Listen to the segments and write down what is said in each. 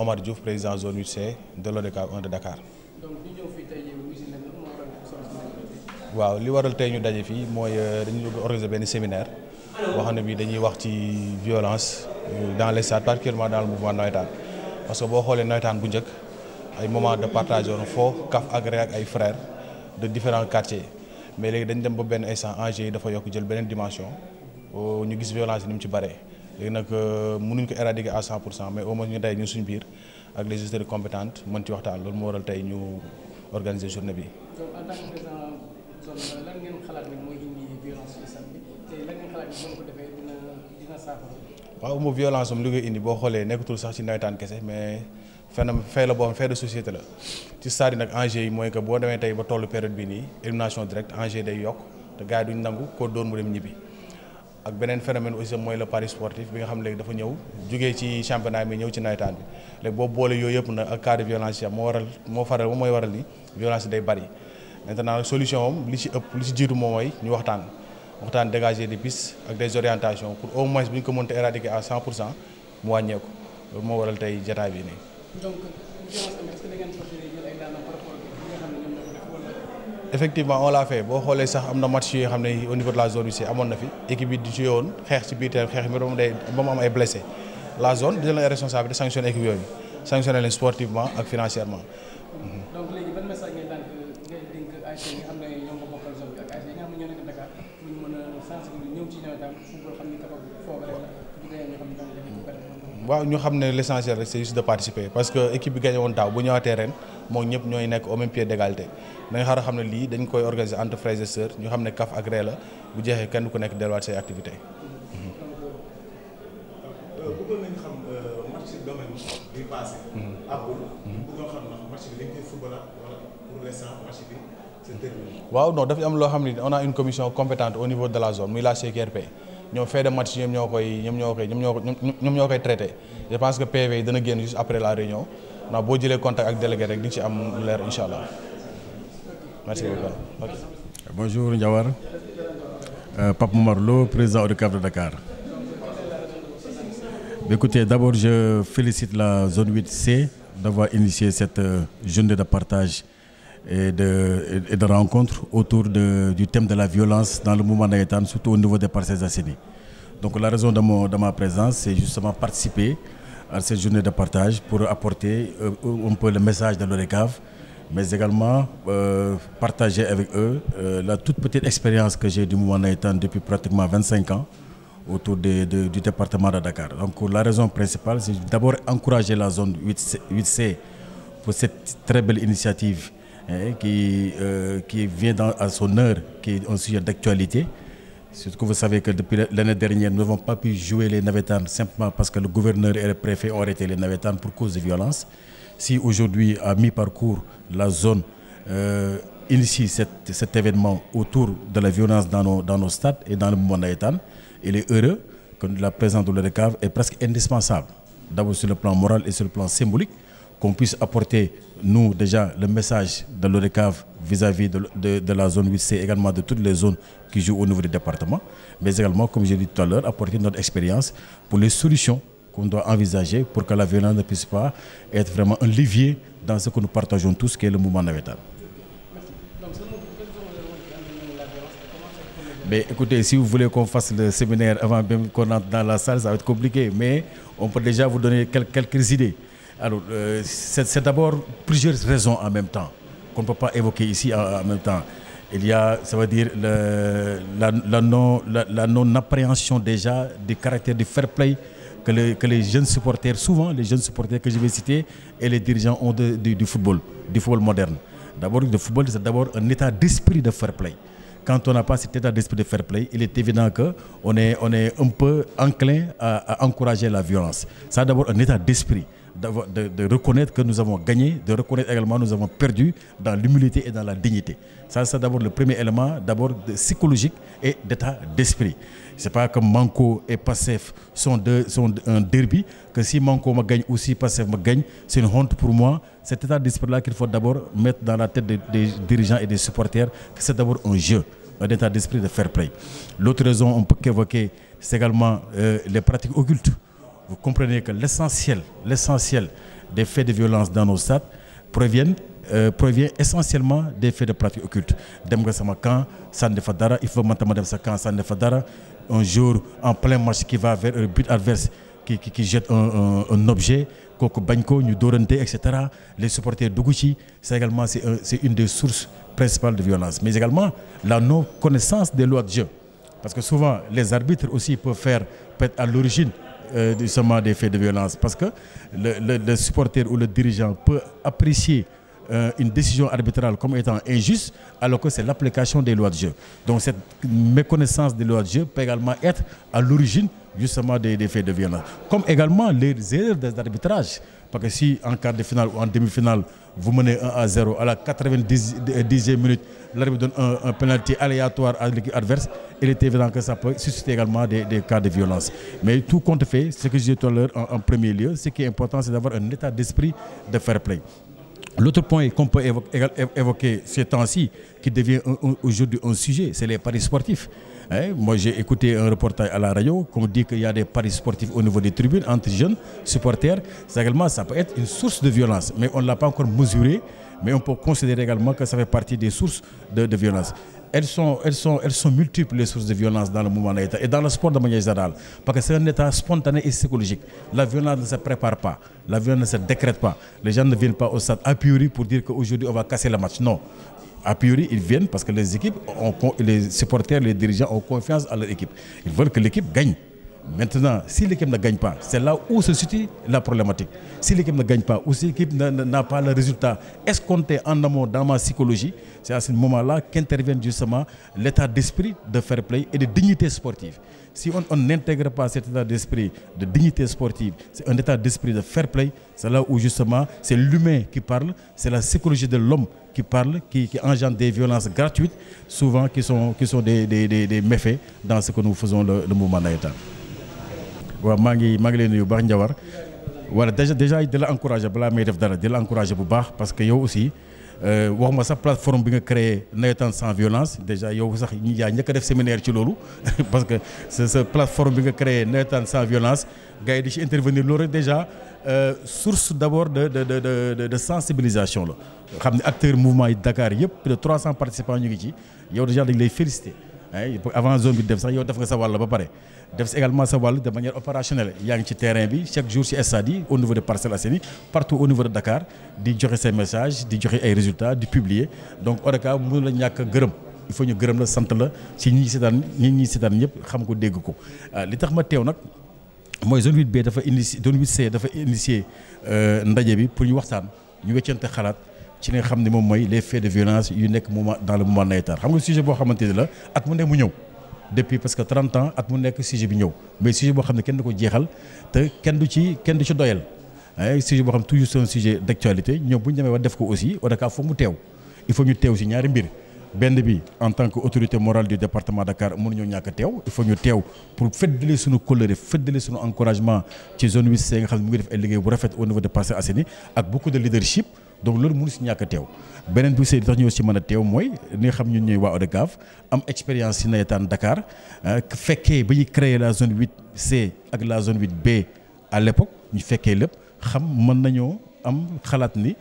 Omar Diouf, président zone 8C de l'ODCAV 1 de Dakar. Donc ñu ñëw fii tey waaw li waral tey ñu daje fii mooy dañu organiser benn séminaire boo xam ne bii dañuy wax ci violence dans les stades, particulièrement dans le mouvement nawetaan parce que boo xoolee nawetaan bu njëkk ay moment de partage woon foo kaf ak ree ak ay frères de différents quartiers mais léegi dañ dem ba benn instant enjeu yi dafa yokk jël beneen dimension ñu gis violence yi ni mu ci bëree léegi nag mënuñ ko éradiquer à 100% mais au moins ñu day ñun suñu biir ak les autorités compétentes mën ci waxtaan loolu moo waral tey ñu organiser journée bi. donc en tant que président zone lan ngeen xalaat ne mooy indi violence ci stade bi te lan ngeen xalaat ne bu ko defee dina saafara. waaw moom violence am li koy indi boo xoolee nekkatul sax ci nawetaan kese mais phénomène fait la boo xam fait de société la ci stade yi nag enjeu yi mooy que boo demee tey ba tollu période bi nii élimination directe enjeu day yokk te gars yi duñ nangu ko doon mu dem ñibbi. ak beneen phénomène aussi mooy le pari sportif bi nga xam léegi dafa ñëw jugee ci championnat bi ñëw ci nawetaan bi léegi boobu boole yooyu yëpp nag ak cas de violence yi mooy waral ni violence day bari maintenant solution moom li ci ëpp li ci jiitu moom mooy ñu waxtaan dégager des pistes ak des orientations pour au moins bu ñu ko mënta éradiquer à 100% mu wàññeeku loolu moo waral tey jotaay bi nii. donc violence tamit est-ce que da ngeen fas yéene jël ay daan par rapport ak ñi nga xam ne ñoom ñoo ko def wala. effectivement on l'a fait boo xoolee sax am na match yoo xam ne au niveau de la zone UC amoon na fi équipe bi di ci yoon xeex ci biir terrain xeex bi ba mu am ay blessé la zone di jël ay responsabilité sanctionné équipe yooyu sanctionné leen sportivement ak financièrement. donc léegi ban message ngay dénk ASC yi nga xam ne ñoom nga bokkal zone bi ak ASC yi nga xam ne ñoo nekk Dakar pour ñu mën a sensibiliser ñëw ci nawetaan football xam ni capable foofu rek la bu dee ñu xam ne dañu def waaw ñu xam ne l'essentiel rek c'est juste de participer parce que équipe bi gagné woon daaw bu ñëwaatee ren moom ñëpp ñooy nekk au même pied d'égalité dañu xaar a xam ne lii dañ koy organiser entre frères et sœurs ñu xam ne kaf ak ree la bu jeexee kenn ku nekk delluwaat say activités. bëggoon nañu xam match domaine bi passé. àggul. bëggoon xam ndax match bi dañ koy football wala pour l'instant match bi c'est terminé. waaw non dafa am loo xam ne on a une commission compétente au niveau de la zone muy la CQRP ñoom fait de match ñoom ñoo koy traité je pense que PV yi dana génn juste après la réunion ndax boo jëlee contact ak délégué rek di nga ci am lu leer incha allah merci beaucoup. Okay. Bonjour Ndiawar, Pape Momar Lo, président ODCAV de Dakar. Écoutez, d'abord je félicite la zone 8C d'avoir initié cette journée de partage et de rencontre autour du thème de la violence dans le mouvement navétane, surtout au niveau des Parcelles Assainies. Donc la raison de ma présence, c'est justement participer à cette journée de partage pour apporter un peu le message de l'ODCAV, mais également partager avec eux la toute petite expérience que j'ai du mouvement navétane depuis pratiquement 25 ans autour du département de Dakar. Donc la raison principale, c'est d'abord encourager la zone 8C pour cette très belle initiative qui vient à son heure, qui est un sujet d'actualité. Surtout que vous savez que depuis l'année dernière, nous n'avons pas pu jouer les navétanes simplement parce que le gouverneur et le préfet ont arrêté les navétanes pour cause de violence. Si aujourd'hui, à mi-parcours, la zone initie cet événement autour de la violence dans nos stades et dans le mouvement navétane, il est heureux que la présence de l'ODCAV est presque indispensable. D'abord sur le plan moral et sur le plan symbolique, qu'on puisse apporter, nous, déjà, le message de l'ODCAV vis-à-vis de la zone 8C, également de toutes les zones qui jouent au niveau du département, mais également, comme j'ai dit tout à l'heure, apporter notre expérience pour les solutions qu'on doit envisager pour que la violence ne puisse pas être vraiment un levier dans ce que nous partageons tous, qui est le mouvement navétane. Mais écoutez, si vous voulez qu'on fasse le séminaire avant même qu'on entre dans la salle, ça va être compliqué, mais on peut déjà vous donner quelques idées. Alors, c'est d'abord plusieurs raisons en même temps, qu'on ne peut pas évoquer ici en même temps. Il y a, ça veut dire, la non-appréhension déjà du caractère du fair play que les jeunes supporters, souvent les jeunes supporters que je vais citer, et les dirigeants ont du football moderne. D'abord, le football, c'est d'abord un état d'esprit de fair play. Quand on n'a pas cet état d'esprit de fair play, il est évident qu'on est un peu enclin à encourager la violence. Ça, d'abord, un état d'esprit. De reconnaître que nous avons gagné, de reconnaître également que nous avons perdu dans l'humilité et dans la dignité. Ça, c'est d'abord le premier élément, d'abord psychologique et d'état d'esprit. Ce n'est pas que Manko et Pastef sont un derby, que si Manko me gagne ou si Pastef me gagne, c'est une honte pour moi. Cet état d'esprit-là qu'il faut d'abord mettre dans la tête des dirigeants et des supporters, que c'est d'abord un jeu, un état d'esprit de fair play. L'autre raison, on peut évoquer, c'est également les pratiques occultes. Vous comprenez que l'essentiel des faits de violence dans nos stades provient essentiellement des faits de pratique occulte. Dem nga sama camp sànni fa dara, il faut man tam dem sa camp sànni fa dara, un jour en plein match qui va vers le but adverse qui jette un objet kooku bañ ko ñu dóorante et cetera, les supporters dugg ci, c'est également c'est une des sources principales de violence. Mais également la non connaissance des lois de jeu, parce que souvent les arbitres aussi peuvent être à l'origine justement des faits de violence, parce que le supporter ou le dirigeant peut apprécier une décision arbitrale comme étant injuste, alors que c'est l'application des lois de jeu. Donc cette méconnaissance des lois de jeu peut également être à l'origine justement des faits de violence. Comme également les erreurs d'arbitrage. Parce que si en quart de finale ou en demi-finale, vous menez 1-0, à la 90e minute, l'arbitre donne un penalty aléatoire à l'équipe adverse, il est évident que ça peut susciter également des cas de violence. Mais tout compte fait, ce que je disais tout à l'heure en premier lieu, ce qui est important, c'est d'avoir un état d'esprit de fair play. L'autre point qu'on peut évoquer ces temps-ci, qui devient aujourd'hui un sujet, c'est les paris sportifs. Moi, j'ai écouté un reportage à la radio, qu'on dit qu'il y a des paris sportifs au niveau des tribunes entre jeunes supporters. Également, ça peut être une source de violence, mais on ne l'a pas encore mesuré, mais on peut considérer également que ça fait partie des sources de violence. Elles sont multiples, les sources de violence dans le mouvement d'État et dans le sport de manière générale. Parce que c'est un état spontané et psychologique. La violence ne se prépare pas, la violence ne se décrète pas. Les gens ne viennent pas au stade a priori pour dire qu'aujourd'hui on va casser le match. Non. A priori, ils viennent parce que les équipes, les supporters, les dirigeants ont confiance à leur équipe. Ils veulent que l'équipe gagne. Maintenant, si l'équipe ne gagne pas, c'est là où se situe la problématique. Si l'équipe ne gagne pas, ou si l'équipe n'a pas le résultat escompté en amont dans ma psychologie, c'est à ce moment-là qu'intervient justement l'état d'esprit de fair play et de dignité sportive. Si on n'intègre pas cet état d'esprit de dignité sportive, c'est un état d'esprit de fair play, c'est là où justement c'est l'humain qui parle, c'est la psychologie de l'homme qui parle, qui engendre des violences gratuites, souvent qui sont des méfaits dans ce que nous faisons le mouvement d'État. waaw maa ngi leen nuyu baax Ndiawar wala déjà di la encourager balaa may def dara di la encourager bu baax parce que yow aussi waxuma sa plateforme bi nga créé nawetaan sans violence déjà yow sax ñi yaa njëkk a def séminaire ci loolu parce que sa plateforme bi nga créé nawetaan sans violence gars yi di ci intervenir loolu rek déjà source d'abord de sensibilisation la xam ne acteurs mouvement yi Dakar yëpp plus de 300 participants ñu ngi ci yow déjà dañ lay féliciter avant zone bi def sax yow def nga sa wàll ba pare def également sa wàll de manière opérationnelle yaa ngi ci terrain bi chaque jour ci stade yi au niveau de Parcelles Assainies partout au niveau de Dakar di joxe ses messages di joxe ay résultats di publier donc ODCAV mënu la ñàkk a gërëm il faut ñu gërëm la sant la ci ñi ñi seetaan ñëpp xam ko dégg ko li tax ma teew nag mooy zone 8B dafa initié zone 8C dafa initié ndaje bi pour ñu waxtaan ñu weccante xalaat ci li nga xam ne moom mooy les faits de violence yu nekk moment dans le mouvement navétane xam nga sujet boo xamante ne la at mu nekk mu ñëw depuis parce que 30 ans at mu nekk sujet bi ñëw mais sujet boo xam ne kenn du ko jeexal te kenn du ci doyal sujet boo xam toujours c'est un sujet d'actualité ñoom bu ñu demee ba def ko aussi ODCAV foog mu teew il faut ñu teew si ñaari mbir benn bi en tant que autorité morale du département Dakar mënuñoo ñàkk a teew il faut ñu teew pour feddali suñu kóllëre feddali suñu encouragement ci zone 8C nga xam ne mu ngi def ay liggéey bu rafet au niveau de Parcelles Assainies ak beaucoup de leadership donc loolu mënu si ñàkk a teew beneen bi li tax ñëw si mën a teew mooy li nga xam ñun ñooy waa ODCAV am expérience si nawetaan Dakar fekkee ba ñuy créer la zone 8C ak la zone 8B à l'époque ñu fekkee lépp xam mën nañoo am xalaat ni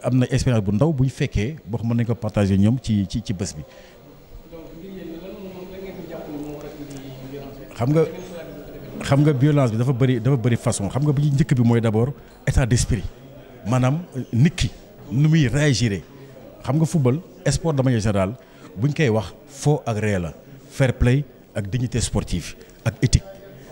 am na expérience bu ndaw bu ñu fekkee boo xam mën nañu ko partager ñoom ci bés bi. xam nga violence bi dafa bëri façon xam nga bi njëkk bi mooy d'abord état d'esprit maanaam nit ki nu muy réagir xam nga football sport de manière générale bu ñu koy wax foo ak ree la fair play ak dignité sportive ak éthique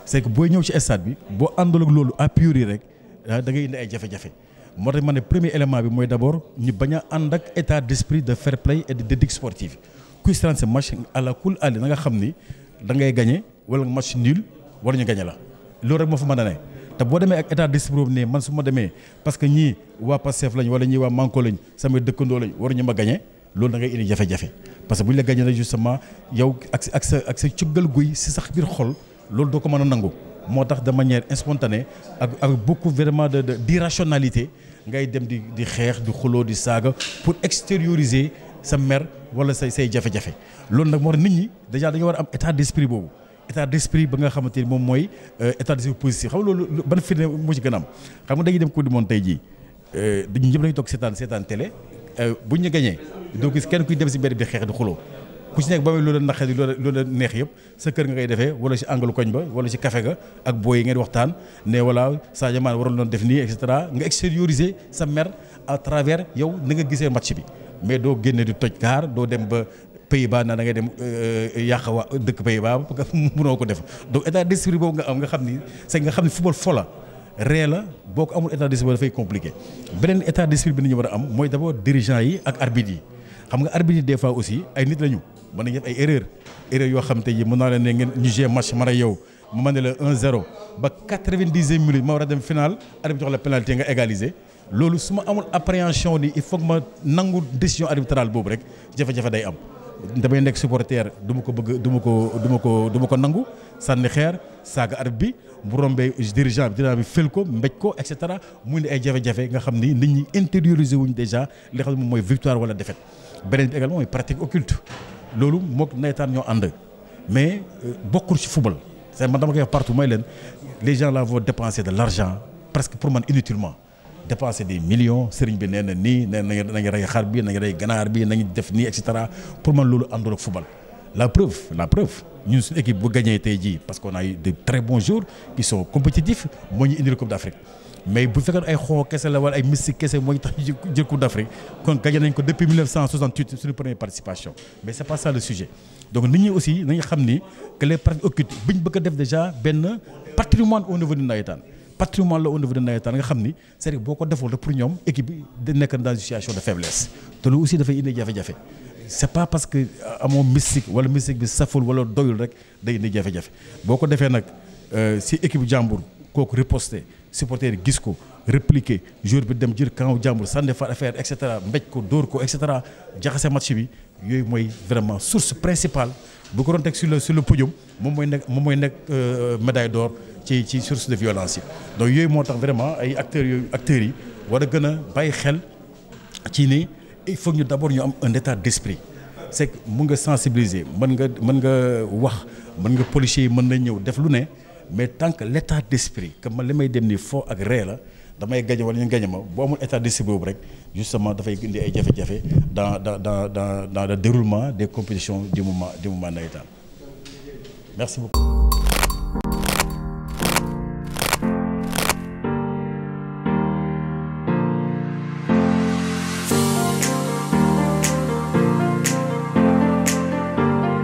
c'est que booy ñëw ci stade bi boo àndul ak loolu a priori rek da ngay indi ay jafe-jafe. moo tax ma ne premier élément bi mooy d'abord ñu bañ a ànd ak état d'esprit de fair play et d'éthique sportive kuy seetaan sa match à la cool àlli na nga xam ni da ngay gagné wala match nul war ñu gagné la loolu rek moo fa mën a ne te boo demee ak état d'esprit boobu ne man su ma demee parce que ñii waa Pastef lañ wala ñii waa Manko lañ samay dëkkandoo lañ waruñu ma gagné loolu da ngay indi jafe-jafe parce que bu ñu la gagné rek justement yow ak sa cuggal guy si sax biir xol loolu doo ko mën a nangu. moo tax de manière spontanée ak beaucoup vraiment d'irrationalité ngay dem di xeex di xuloo di saaga pour extérioriser sa mer wala say jafe-jafe loolu nag moo tax nit ñi déjà dañu war a am état d'esprit boobu état d'esprit ba nga xamante ni moom mooy état d'esprit positif xam nga loolu ban firnde moo ci gën a am xam nga dañuy dem Coupe du Monde tey jii dañu ñëpp dañu toog seetaan télé buñ ñu gañee doo gis kenn kuy dem si mbedd di xeex di xuloo ku ci nekk ba muy loolu naqari loolu neex yëpp sa kër nga koy defee wala ci angle koñ ba wala ci café ga ak booy yi ngeen waxtaan ne voilà Sadio Mané waroon doon def nii et cetera nga extérioriser sa mer à travers yow na nga gisee match bi mais doo génne di toj kaar doo dem ba Pays-Bas na da ngay dem yàq waa dëkk Pays-Bas parce que mënoo ko def donc état d'esprit boobu nga am nga xam ni football fo la ree la boo ko amul état d'esprit dafay compliqué beneen état d'esprit bi ni ñu war a am mooy d'abord dirigeants yi ak arbitres yi xam nga arbitres yi des fois aussi ay nit lañu mën nañu def ay erreur yoo xam te yi mën naa leen ne ngeen ñu jouer match man ak yow ma mën ne la 1-0 ba 90e minute ma war a dem final arbitre jox la pénalité nga égaliser loolu su ma amul appréhension ni il faut que ma nangu décision arbitrale boobu rek jafe-jafe day am damay nekk supporter du ma ko bëgg du ma ko nangu sànni xeer saaga arbitre bi bu rombee dirigeant bi fël ko mbéj ko et cetera mu indi ay jafe-jafe nga xam ni nit ñi intérioriser wuñ déjà li xam ne moom mooy victoire wala défaite beneen bi également mooy pratique occulte loolu mook nawetaan ñoo ànd mais bokkul ci football c'est man dama koy wax partout mooy leen les gens là vont dépenser de l'argent presque pour man inutilement dépenser des millions sëriñ bi nee na nii nee nañu rey xar bi nañu rey ganaar bi nañu def nii et cetera pour man loolu àndul ak football la preuve ñun suñu équipe bu gagné tey jii parce qu'on a eu de très bons joueurs qui sont compétitifs moo ñu indil Coupe d'Afrique mais bu fekkee ay xoo kese la wala ay mystique kese moo ñu tax ñu jël Coupe d'Afrique kon gagné nañ ko depuis 1968 suñu première participation mais c'est pas ça le sujet donc nit ñi aussi nañu xam ni que les pratiques occultes bi ñu bëgg a def déjà benn patrimoine au niveau du nawetaan patrimoine la au niveau de nawetaan nga xam ni c'est-à-dire boo ko deful rek pour ñoom équipe bi da nekk dans une situation de faiblesse te loolu aussi dafay indi jafe-jafe c'est pas parce que amoo mystique wala mystique bi saful wala doyul rek day indi jafe-jafe boo ko defee nag si équipe jàmbur kooku riposter supporter gis ko répliquer joueur bi dem jël camp jàmbur sànni fa affaire et cetera mbéj ko dóor ko et cetera jaxase match bi yooyu mooy vraiment source principale bu ko doon teg sur le podium moom mooy nekk médaille d'or ci source de violence yi donc yooyu moo tax vraiment ay acteurs yi war a gën a bàyyi xel ci ni il faut ñu d'abord ñu am un état d'esprit c'est que mun nga sensibiliser mën nga wax mën nga policiers yi mën na ñëw def lu ne mais tant que l'état d'esprit que man li may dem ni foo ak ree la damay gañe wala ñu gañe ma boo amul état d'esprit boobu rek justement dafay indi ay jafe-jafe dans le déroulement des compétitions du moment nawetaan merci beaucoup